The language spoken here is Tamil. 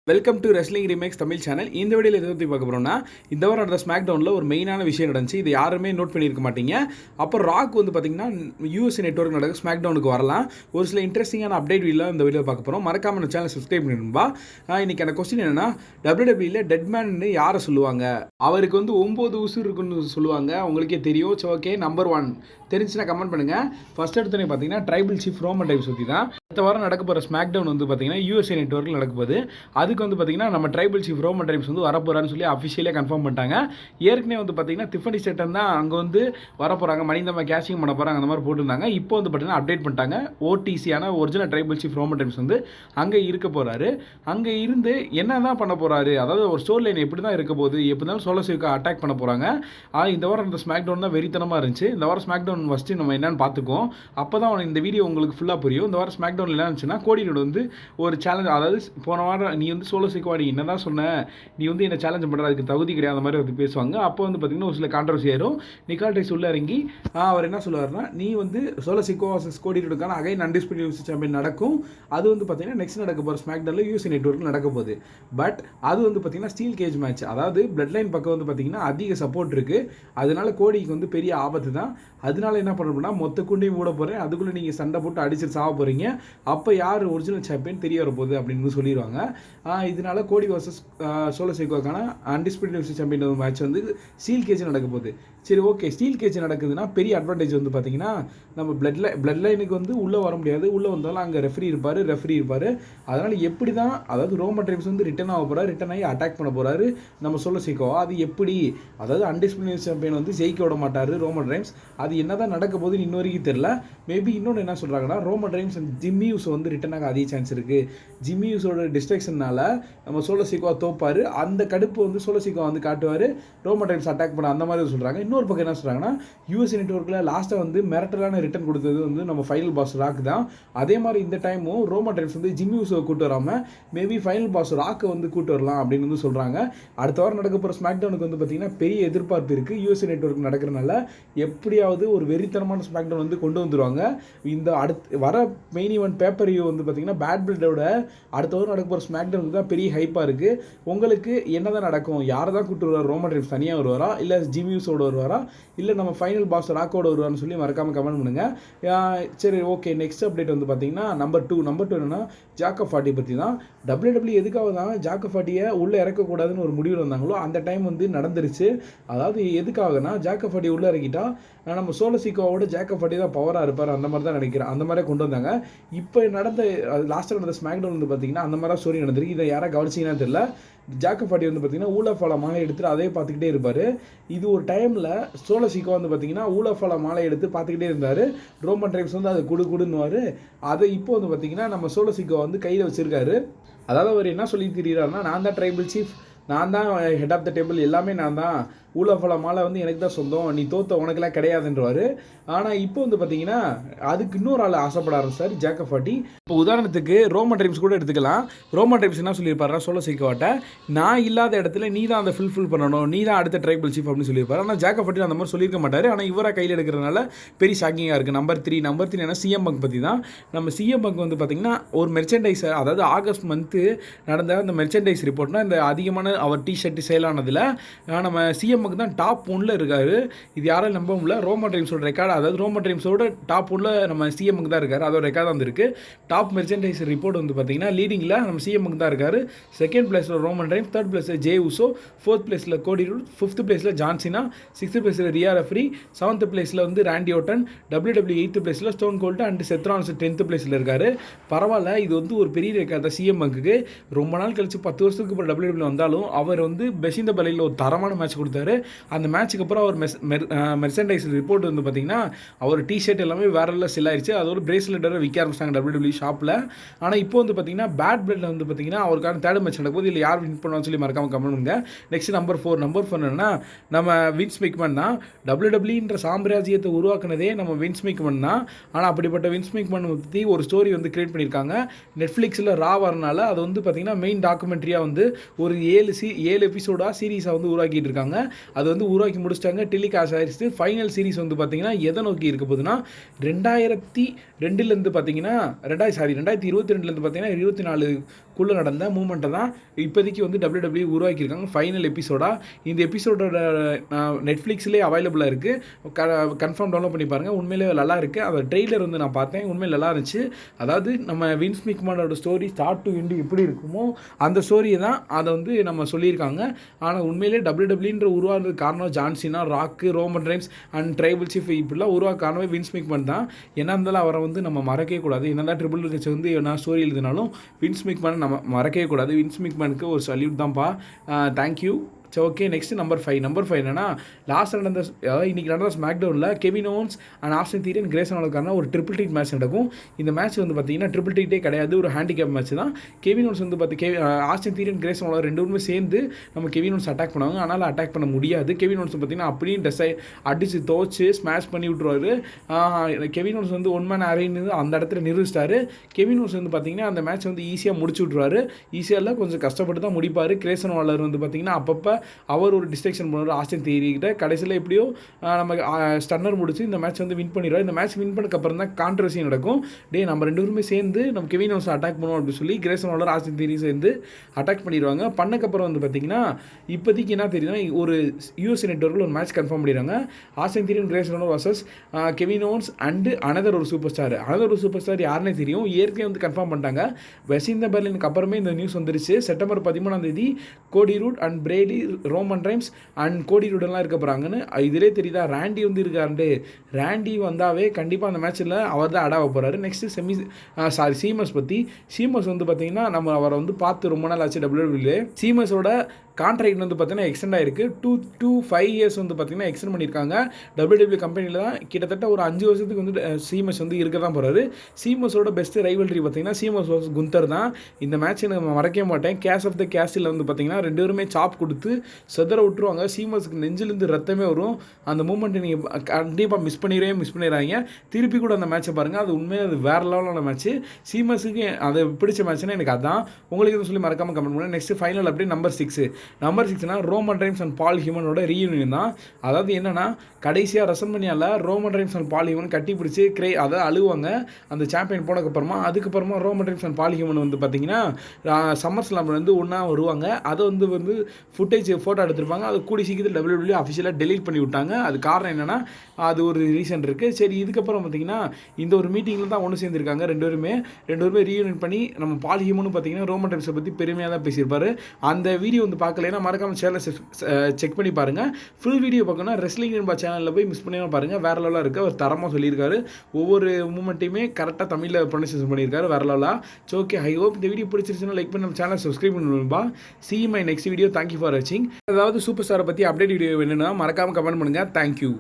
Welcome to wrestling remakes Tamil channel. இந்த வீடியோவில் எதை பற்றி பார்க்க போகிறோம்னா, இந்த வாரம் நடந்த ஸ்மாக் டவுனில் ஒரு மெயினான விஷயம் நடந்துச்சு. இது யாருமே நோட் பண்ணியிருக்க மாட்டீங்க. அப்புறம் ராக் வந்து பார்த்தீங்கன்னா யூஎஸ் நெட்வொர்க் நடக்க ஸ்மாக் டவுனுக்கு வரலாம். ஒரு சில இன்ட்ரெஸ்டிங்கான அப்டேட் வீடியோ இந்த வீடியோ பார்க்க போகிறோம். மறக்காம இந்த சேனல் சப்ஸ்கிரைப் பண்ணிடும்பா. இன்றைக்கி அந்த கொஸ்டின் என்னென்னா, WWE டெட்மேன்னு யாரை சொல்லுவாங்க? அவருக்கு வந்து 9 உசுர் இருக்குன்னு சொல்லுவாங்க. உங்களுக்கே தெரியும். ஓகே, நம்பர் 1 தெரிஞ்சுன்னா கமெண்ட் பண்ணுங்கள். ஃபர்ஸ்ட் எடுத்தோன்னே பார்த்தீங்கன்னா ட்ரைபிள் சீஃப் ரோமன் ரைன்ஸ் பற்றி தான். அடுத்த வாரம் நடக்க போகிற ஸ்மாக் டவுன் வந்து பார்த்தீங்கன்னா USA நெட்வொர்க்கில் நடக்க போகுது. அதுக்கு வந்து பார்த்தீங்கன்னா நம்ம ட்ரைபிள் சீஃப் ரோமன் ரைன்ஸ் வந்து வரப்போறான்னு சொல்லி அஃபிஷியலாக கன்ஃபார்ம் பண்ணிட்டாங்க. ஏற்கனவே வந்து பார்த்தீங்கன்னா டிஃபனி செட்டன் தான் அங்கே வந்து வரப்போகிறாங்க, மணிந்தமா கேஷிங் பண்ண போகிறாங்க, அந்த மாதிரி போட்டிருந்தாங்க. இப்போ வந்து பார்த்தீங்கன்னா அப்டேட் பண்ணிட்டாங்க. OTC-யான original tribal chief Roman Reigns வந்து அங்கே இருக்க போகிறாரு. அங்கே இருந்து என்ன தான் பண்ண போகிறாரு, அதாவது ஒரு ஸ்டோரி லைன் எப்படி தான் இருக்க போகுது, எப்படி தான் சோலோ சிவ்க்கு அட்டாக் பண்ண போகிறாங்க. இந்த வாரம் இந்த ஸ்மாக் டவுன் தான் வெறித்தனமாக இருந்துச்சு. இந்த வாரம் ஸ்மாக் டவுன் ஃபஸ்ட்டு நம்ம என்னன்னு பார்த்துக்குவோம். அப்போ தான் இந்த வீடியோ உங்களுக்கு ஃபுல்லாக புரியும். இந்த வாரம் ஸ்மாக் டவுனில் என்ன இருந்துச்சுன்னா, கோடினோட வந்து ஒரு சேலஞ்ச், அதாவது போன வாரம் நீ வந்து சோலோ சிக்வாடி என்ன தான் சொன்ன, நீ வந்து என்ன சேலஞ்ச் பண்ணுற, அதுக்கு தகுதி கிடையாது, அந்த மாதிரி வந்து பேசுவாங்க. அப்போ வந்து பார்த்தீங்கன்னா ஒரு சில கான்ட்ரவர்சி ஆயிரும். நிக்கால்டைஸ் உள்ள இறங்கி அவர் என்ன சொல்லுவார்னா, நீ வந்து சோலோ சிக்வா வர்சஸ் கோடினோடுக்கான அகைன் அன்டிஸ்பியூட்டட் யூஎஸ் சாம்பியன் நடக்கும். அது வந்து பார்த்தீங்கன்னா நெக்ஸ்ட் நடக்க போகிற ஸ்மாக் டவுனில் USA நெட்வொர்க்கில் நடக்க போகுது. பட் அது வந்து பார்த்தீங்கன்னா ஸ்டீல் கேஜ் மேட்ச், அதாவது பிளட் லைன் பக்கம் வந்து பார்த்தீங்கன்னா அதிக சப்போர்ட் இருக்குது. அதனால கோடிக்கு வந்து பெரிய ஆபத்து தான். அதனால என்ன பண்ணணும்னா, மொத்த குண்டையும் மூட போகிறேன், அதுக்குள்ளே நீங்கள் சண்டை போட்டு அடிச்சுட்டு சாக போகிறீங்க, அப்போ யார் ஒரிஜினல் சாம்பியன் தெரிய வர போகுது அப்படின்னு சொல்லிடுவாங்க. இதனால கோடி வர்சஸ் சோலோ சிக்வாக்கான அன்டிஸ்பியூட்டட் யூஎஸ் சாம்பியன் மேட்ச் வந்து ஸ்டீல் கேஜ் நடக்க போகுது. சரி, ஓகே, ஸ்டீல் கேஜ் நடக்குதுன்னா பெரிய அட்வான்டேஜ் வந்து பார்த்தீங்கன்னா, நம்ம பிளட் லைனுக்கு வந்து உள்ளே வர முடியாது. உள்ளே வந்தாலும் அங்கே ரெஃப்ரி இருப்பார். அதனால் எப்படி தான், அதாவது ரோமன் ரைன்ஸ் வந்து ரிட்டர்ன் ஆக போகிறார், ரிட்டர்ன் ஆகி அட்டாக் பண்ண போகிறாரு நம்ம சோலோ சிக்வா. அது எப்படி, அதாவது அன்டிஸ்பியூட்டட் சாம்பியன் வந்து ஜெயிக்க விட மாட்டார் ரோமன் ரைன்ஸ். அது என்ன தான் நடக்க போகுதுன்னு இன்ன வரைக்கும் தெரியல. மேபி இன்னொன்று என்ன சொல்கிறாங்கன்னா, Roman rhymes and Jimmy use வந்து ரிட்டர்ன் ஆக அதிக சான்ஸ் இருக்குது. ஜிம்மி யூஸோட டிஸ்ட்ராக்ஷனால நம்ம சோலோ சிக்வா தோப்பார். அந்த கடுப்பு வந்து சோலோ சிக்வா வந்து காட்டுவார், ரோமன் ரைன்ஸ் அட்டாக் பண்ண, அந்த மாதிரி சொல்கிறாங்க. இன்னொரு பக்கம் என்ன சொல்கிறாங்கன்னா, US நெட்வொர்க்கில் லாஸ்ட்டாக வந்து மிரட்டலான ரிட்டர்ன் கொடுத்தது வந்து நம்ம ஃபைனல் பாஸ் ராக் தான். அதே மாதிரி இந்த டைமும் ரோமன் ரைன்ஸ் வந்து ஜிம்மி யூஸை கூட்டு வராமல் மேபி ஃபைனல் பாஸ் ராக்கை வந்து கூட்டு வரலாம் அப்படின்னு வந்து சொல்கிறாங்க. அடுத்த வாரம் நடக்க போகிற ஸ்மாக் டவுனுக்கு வந்து பார்த்தீங்கன்னா பெரிய எதிர்பார்ப்பு இருக்குது. USA நெட்வொர்க் நடக்கிறனால எப்படியாவது ஒரு வெறித்தனமான ஸ்மாக் டவுன் வந்து கொண்டு வந்துருவாங்க. இந்த அடுத்து வர மெயின் ஈவென்ட் பேப்பர் வியூ வந்து பார்த்தீங்கன்னா பேட் பிளட்டோட அடுத்த வாரம் நடக்க போகிற ஸ்மாக் டவுனுக்கு தான் பெரிய ஹைப்பாக இருக்குது. உங்களுக்கு என்ன தான் நடக்கும், யாரை தான் கூட்டு வருவார், ரோமன் ரைன்ஸ் தனியாக வருவாரா, இல்லை ஜிம்மி யூஸோட வருவாரா, இல்லை நம்ம ஃபைனல் பாஸ் ராக்கோட வருவார்னு சொல்லி மறக்காமல் கமெண்ட் பண்ணுங்கள். சரி, ஓகே, நெக்ஸ்ட் அப்டேட் வந்து பார்த்தீங்கன்னா நம்பர் 2 என்னன்னா ஜாக்கப் ஃபார்ட்டி பற்றி தான். WWE எதுக்காக தான் ஜாக்கப் ஃபார்ட்டியை உள்ளே இறக்கக்கூடாதுன்னு ஒரு முடிவில் வந்தாங்களோ அந்த டைம் வந்து நடந்துருச்சு. அதாவது எதுக்காகனா, ஜாக்கப் ஃபார்ட்டி உள்ளே இறக்கிட்டா நம்ம சோலோ சிக்வாவோட ஜாக்கப் ஃபார்ட்டி தான் பவராக இருப்பார், அந்த மாதிரி தான் நினைக்கிறேன். அந்த மாதிரியே கொண்டு வந்தாங்க. இப்போ நடந்த லாஸ்ட்டாக நடந்த ஸ்மாக் டவுன் வந்து பார்த்தீங்கன்னா அந்த மாதிரி ஸ்டோரி நடந்திருக்கு. இதை யாராவது கவனிச்சிங்கன்னா தெரியல. ஜாக்கப் ஃபார்ட்டி வந்து பார்த்தீங்கன்னா ஊலஃபாலா மாலை எடுத்துட்டு அதே பார்த்துக்கிட்டே இருப்பார். இது ஒரு டைமில் சோலோ சிக்வா வந்து பார்த்தீங்கன்னா ஊலஃபாலா மாலை எடுத்து பார்த்துக்கிட்டே இருந்தார். ரோமன் ரைன்ஸ் வந்து அதை குடுன்னுவார். அதை இப்போ வந்து பார்த்தீங்கன்னா நம்ம சோலோ சிக்வா வந்து கையில் வச்சிருக்காரு. அதாவது அவர் என்ன சொல்லி தெரியுறாருன்னா, நான் தான் ட்ரைபிள் சீஃப், நான் தான் ஹெட் ஆஃப் த டேபிள், எல்லாமே நான் தான், ஊலஃபாலா மாலை வந்து எனக்கு தான் சொந்தம், நீ தோத்த உனக்கெல்லாம் கிடையாதுன்றவார். ஆனால் இப்போ வந்து பார்த்தீங்கன்னா அதுக்கு இன்னொரு ஆள் ஆசைப்பட ஆரம்பிச்சார் ஜாக்கப் ஃபார்ட்டி. இப்போ உதாரணத்துக்கு ரோமன் ரைன்ஸ் கூட எடுத்துக்கலாம். ரோமன் ரைன்ஸ் என்ன சொல்லியிருப்பாரு சோலோ சிக்வாட்ட, நான் இல்லாத இடத்துல நீ தான் அதை ஃபில் பண்ணணும், நீ தான் அடுத்த ட்ரைபிள் சீஃப் அப்படின்னு சொல்லியிருப்பாரு. ஆனால் ஜாக்கப் ஃபார்ட்டி அந்த மாதிரி சொல்லியிருக்க மாட்டார். ஆனால் இவராக கையில் எடுக்கிறதுனால பெரிய ஷாக்கிங்காக இருக்குது. நம்பர் 3 என்ன சிஎம் பங்க் பற்றி தான். நம்ம சிஎம் பங்க் வந்து பார்த்திங்கன்னா ஒரு மெர்ச்சன்டைஸ், அதாவது ஆகஸ்ட் மந்த்து நடந்த அந்த மெர்ச்சன்டைஸ் ரிப்போர்ட்னா இந்த அதிகமான அவர் டிஷர்ட் சேலானதில் நம்ம சிஎம் பங்க் தான் டாப் 1ல் இருக்காரு. இது யாரும் நம்ப முடியல. ரோமன் ரைன்ஸோட ரெக்கார்டு, அதாவது ரோமன் ரைன்ஸோட டாப் 1ல் நம்ம சிஎம்க்கு தான் இருக்காரு. அதோட ரெக்கார்டு வந்து இருக்குது. டாப் மெர்ச்சன்டைஸ் ரிப்போர்ட் வந்து பார்த்தீங்கன்னா லீடிங்கில் நம்ம சிஎம்க்கு தான் இருக்காரு. செகண்ட் பிளேஸில் ரோமன் ரைன்ஸ், தேர்ட் பிளேஸில் ஜே உசோ, ஃபோர்த் பிளேஸில் கோடி ரூட், ஃபிஃப்த் பிளேஸில் ஜான்சினா, சிக்ஸ்த் பிளேஸில் ரியா ரெஃப்ரி, செவன்த் பிளேஸில் வந்து ராண்டி ஓட்டன், WWE 8th பிளேஸில் ஸ்டோன் கோல்ட் அண்ட் செத்ரான்ஸ் 10th பிளேஸில் இருக்காரு. பரவாயில்ல, இது வந்து ஒரு பெரிய ரெக்கார்டு தான் சிஎம் பங்குக்கு. ரொம்ப நாள் கழிச்சு 10 வருஷத்துக்கு அப்புறம் WWE வந்தாலும் அவர் வந்து பெசிந்த பலையில் ஒரு தரமான மேட்ச் கொடுத்தாரு. அந்த மேட்ச்சுக்கு அப்புறம் அவர் மெர்சன்டைஸ் ரிப்போர்ட் வந்து பார்த்தீங்கன்னா அவர் டிஷர்ட் எல்லாமே வேற எல்லாம் செல் ஆயிடுச்சு. அதோட பிரேஸ்லெட்டரை விற்க ஆரம்பிச்சாங்க WWE ஷாப்பில். ஆனால் இப்போ வந்து பார்த்தீங்கன்னா பேட் பிளட்ல வந்து பார்த்தீங்கன்னா அவருக்கான தேர்ட் மேட்ச் நடக்கும்போது இல்லை யார் வின் பண்ணுவான்னு சொல்லி மறக்காம கமெண்ட் பண்ணுங்க. நெக்ஸ்ட் நம்பர் 4 என்னன்னா நம்ம வின்ஸ் மெக்மேன் தான். WWEன்ற சாம்ராஜ்யத்தை உருவாக்குனதே நம்ம வின்ஸ் மெக்மேன் தான். ஆனால் அப்படிப்பட்ட வின்ஸ் மெக்மேன் பற்றி ஒரு ஸ்டோரி வந்து கிரியேட் பண்ணியிருக்காங்க. நெட்ஃப்ளிக்ஸில் ரா வரனால அது வந்து பார்த்தீங்கன்னா மெயின் டாக்குமெண்ட்ரியாக வந்து ஒரு 7 எபிசோடாக சீரீஸாக வந்து உருவாக்கிட்டு இருக்காங்க. அது வந்து உருவாக்கி முடிச்சிட்டாங்க, டெலிகாஸ்ட் ஆயிடுச்சு. ஃபைனல் சீரிஸ் வந்து பார்த்தீங்கன்னா எதை நோக்கி இருக்க போகுதுன்னா 2002லேருந்து பார்த்தீங்கன்னா 2022லேருந்து பார்த்தீங்கன்னா 24க்குள்ளே நடந்த மூமெண்ட்டை தான் இப்போதைக்கு வந்து WWE உருவாக்கியிருக்காங்க ஃபைனல் எபிசோடாக. இந்த எபிசோடோட நெட்ஃப்ளிக்ஸ்லேயே அவைலபிளாக இருக்குது, கன்ஃபார்ம் டவுன்லோட் பண்ணி பாருங்கள். உண்மையிலே நல்லா இருக்குது. அந்த ட்ரெய்லர் வந்து நான் பார்த்தேன், உண்மையில் நல்லா இருந்துச்சு. அதாவது நம்ம வின்ஸ் மெக்மஹனோட ஸ்டோரி ஸ்டார்ட் டு எண்டு எப்படி இருக்குமோ அந்த ஸ்டோரியை தான் அதை வந்து நம்ம சொல்லியிருக்காங்க. ஆனால் உண்மையிலே WWE உருவாகிறதுக்கு காரணம் John Cena, Rock, Roman Reigns and tribal chief இப்படிலாம் உருவாக்க காரணமே வின்ஸ் மெக்மஹன் தான். என்ன இருந்தாலும் அவரை வந்து நம்ம மறக்கவே கூடாது. என்னதான் ட்ரிபிள் ஹெச் வந்து நான் ஸ்டோரி எழுதினாலும் வின்ஸ் மெக்மஹன் நம்ம மறக்கவே கூடாது. வின்ஸ் மெக்மஹனுக்கு ஒரு சல்யூட் தான்ப்பா. தேங்க்யூ. சரி, ஓகே. நெக்ஸ்ட் நம்பர் 5 என்னன்னா லாஸ்ட் நடந்த, அதாவது இன்றைக்கி நடந்த ஸ்மாக் டவுனில் Kevin Owens and Austin Theory and Grayson வாலருக்கான ஒரு ட்ரிபிள் ட்ரீட் மேட்ச் நடக்கும். இந்த மேட்ச் வந்து பார்த்தீங்கன்னா ட்ரிபிள் ட்ரீட்டே கிடையாது, ஒரு ஹேண்டிகேப் மேட்ச் தான். கெவின் ஓவன்ஸ் வந்து ஆஸ்டின் தியரி அண்ட் கிரேசன் வாலர் ரெண்டு பேருமே சேர்ந்து நம்ம கெவின் ஓவன்ஸ் அட்டாக் பண்ணுவாங்க. ஆனால் அட்டாக் பண்ண முடியாது. கெவின் ஓவன்ஸ் பார்த்தீங்கன்னா அப்படியே அடித்து துவச்சி ஸ்மாஷ் பண்ணி விட்டுருவாரு. கெவின் ஓவன்ஸ் வந்து ஒன் மேன் அரேன்னு அந்த இடத்துல நிறுவிச்சிட்டாரு. கெவின் ஓவன்ஸ் வந்து பார்த்தீங்கன்னா அந்த மேட்ச் வந்து ஈஸியாக முடிச்சு விட்ருவாரு. ஈஸியாக கொஞ்சம் கஷ்டப்பட்டு தான் முடிப்பார். கிரேசன் வாலர் வந்து பார்த்தீங்கன்னா அப்பப்போ அவர் ஒரு டிஸ்ட்ரக்ஷன் பண்ணுவார் ஆஸ்டின் தியரி கிட்ட. கடைசியில் எப்படியோ நம்ம ஸ்டன்னர் முடிச்சு இந்த மேட்ச் வந்து வின் பண்ணிடுவார். இந்த மேட்ச் வின் பண்ணக்கப்புறம் தான் கான்ட்ரவர்சி நடக்கும். நம்ம ரெண்டு பேருமே சேர்ந்து நம்ம கெவின் ஓவன்ஸ் அட்டாக் பண்ணுவோம் அப்படின்னு சொல்லி கிரேசன் வாலர் ஆஸ்டின் தியரி சேர்ந்து அட்டாக் பண்ணிடுவாங்க. பண்ணக்கப்புறம் வந்து பார்த்தீங்கன்னா இப்போதைக்கு என்ன தெரியுதுன்னா ஒரு யூஎஸ்ஏ நெட்வொர்க்கில் ஒரு மேட்ச் கன்ஃபார்ம் பண்ணிடுறாங்க. Austin theory Grayson வாலர் versus Kevin Owens and another ஒரு சூப்பர் ஸ்டார் யாருன்னே தெரியும். ஏற்கனவே வந்து கன்ஃபார்ம் பண்ணிட்டாங்க. வெசிந்த பெர்லினுக்கு அப்புறமே இந்த நியூஸ் வந்துருச்சு. September 13 Cody Rhodes and Brady, Roman Reigns and Cody ரூடெல்லாம் இருக்க போகிறாங்கன்னு இதிலே தெரியுதா. ராண்டி வந்து இருக்காருண்டு. ராண்டி வந்தாவே கண்டிப்பாக அந்த மேட்ச்சில் அவர் தான் அடாவ போகிறாரு. நெக்ஸ்ட்டு சீமஸ் வந்து பார்த்தீங்கன்னா நம்ம அவரை வந்து பார்த்து ரொம்ப நாள் ஆச்சு. WWE சீமஸோட கான்ட்ராக்ட் வந்து பார்த்தீங்கன்னா எக்ஸ்டெண்ட் ஆகிருக்கு. 5 இயர்ஸ் வந்து பார்த்தீங்கன்னா எக்ஸ்டெண்ட் பண்ணியிருக்காங்க. WWE கம்பெனியில் தான் கிட்டத்தட்ட ஒரு 5 வருஷத்துக்கு வந்து சீமஸ் வந்து இருக்க தான் போகிறாரு. சீமஸோட பெஸ்ட் ரைவல்ரி பார்த்தீங்கன்னா சீமஸ் வர்சஸ் குந்தர் தான். இந்த மேட்ச்சை நம்ம மறக்கவே மாட்டேன். கேஷ் ஆஃப் த கேஸ்டில் வந்து பார்த்தீங்கன்னா ரெண்டு பேருமே சாப் கொடுத்து செதற விட்டுருவாங்க. சீமஸுக்கு நெஞ்சிலேருந்து ரத்தமே வரும். அந்த மூமெண்ட்டை நீங்கள் கண்டிப்பாக மிஸ் பண்ணிடுறாங்க. திருப்பி கூட அந்த மேட்ச்சை பாருங்கள். அது உண்மையாக அது வேறு லெவலான மேட்ச்சு. சீமஸுக்கு அதை பிடிச்ச மேட்ச்னா எனக்கு அதான். உங்களுக்கு எதுவும் சொல்லி மறக்காமல் கமெண்ட் பண்ணுங்கள். நெக்ஸ்ட் ஃபைனல் அப்படியே number 6 Roman Reigns and Paul ஹியூமனோட ரீயூனியன் தான். அதாவது என்னன்னா கடைசியாக ரெசல்மனியால Roman Reigns and Paul Heyman கட்டி பிடிச்சி அதை அழுவாங்க அந்த சாம்பியன் போனதுக்கப்புறமா. அதுக்கப்புறமா Roman Reigns and Paul Heyman வந்து பார்த்தீங்கன்னா சம்மர் ஸ்லாம்லேருந்து ஒன்றா வருவாங்க. அதை வந்து ஃபுட்டேஜ் ஃபோட்டோ எடுத்திருப்பாங்க. அது கூடி சீக்கிரத்தில் WWE அஃபிஷியலாக டெலீட் பண்ணி விட்டாங்க. அது காரணம் என்னென்னா அது ஒரு ரீசன் இருக்குது. சரி, இதுக்கப்புறம் பார்த்தீங்கன்னா இந்த ஒரு மீட்டிங்கில் தான் ஒன்று சேர்ந்துருக்காங்க. ரெண்டு பேருமே ரீயூனியன் பண்ணி நம்ம பால் ஹியூமனும் பார்த்தீங்கன்னா ரோமன் ரெய்ன்ஸை பற்றி பெருமையாக தான் பேசியிருப்பார். அந்த வீடியோ வந்து பார்க்கலைன்னா மறக்காமல் சேனலை செக் பண்ணி பாருங்கள். ஃபுல் வீடியோ பார்க்கணும்னா ரெஸ்லிங் என்பா சேனலில் போய் மிஸ் பண்ணி பாருங்கள். வேறு லெவலாக இருக்குது. அவர் தரமாக சொல்லியிருக்காரு. ஒவ்வொரு மூமெண்ட்டையுமே கரெக்டாக தமிழில் ப்ரொனன்சியேஷன் பண்ணியிருக்காரு. வேறு லெவலாக. ஸோ ஓகே, ஐ ஹோப் இந்த வீடியோ பிடிச்சிருச்சுன்னா லைக் பண்ணி நம்ம சேனலை சப்ஸ்கிரைப் பண்ணுவா. See my next video. Thank you for watching. அதாவது சூப்பர் ஸ்டாரை பற்றி அப்டேட் வீடியோ வேணும்னா மறக்காமல் கமெண்ட் பண்ணுங்கள். தேங்க்யூ.